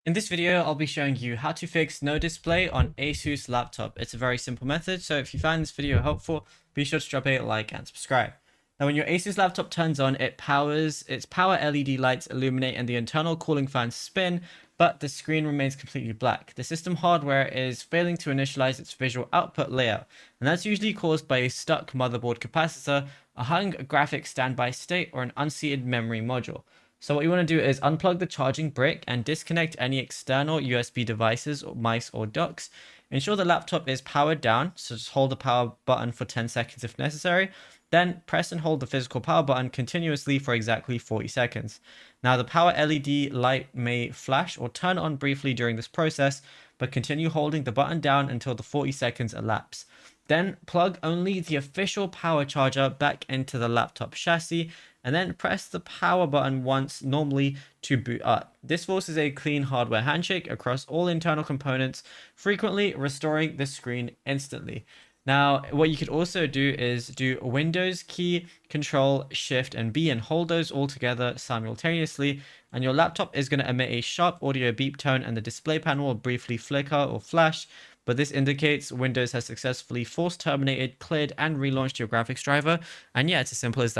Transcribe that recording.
In this video, I'll be showing you how to fix no display on Asus laptop. It's a very simple method, so if you find this video helpful, be sure to drop a like and subscribe. Now, when your Asus laptop turns on, its power LED lights illuminate and the internal cooling fans spin, but the screen remains completely black. The system hardware is failing to initialize its visual output layout, and that's usually caused by a stuck motherboard capacitor, a hung graphics standby state, or an unseated memory module. So what you want to do is unplug the charging brick and disconnect any external USB devices or mice or docks. Ensure the laptop is powered down, so just hold the power button for 10 seconds if necessary. Then press and hold the physical power button continuously for exactly 40 seconds. Now the power LED light may flash or turn on briefly during this process, but continue holding the button down until the 40 seconds elapse. Then plug only the official power charger back into the laptop chassis and then press the power button once normally to boot up. This forces a clean hardware handshake across all internal components, frequently restoring the screen instantly. Now, what you could also do is do Windows key, Control, Shift, and B and hold those all together simultaneously, and your laptop is going to emit a sharp audio beep tone and the display panel will briefly flicker or flash, but this indicates Windows has successfully force terminated, cleared, and relaunched your graphics driver, and yeah, it's as simple as that.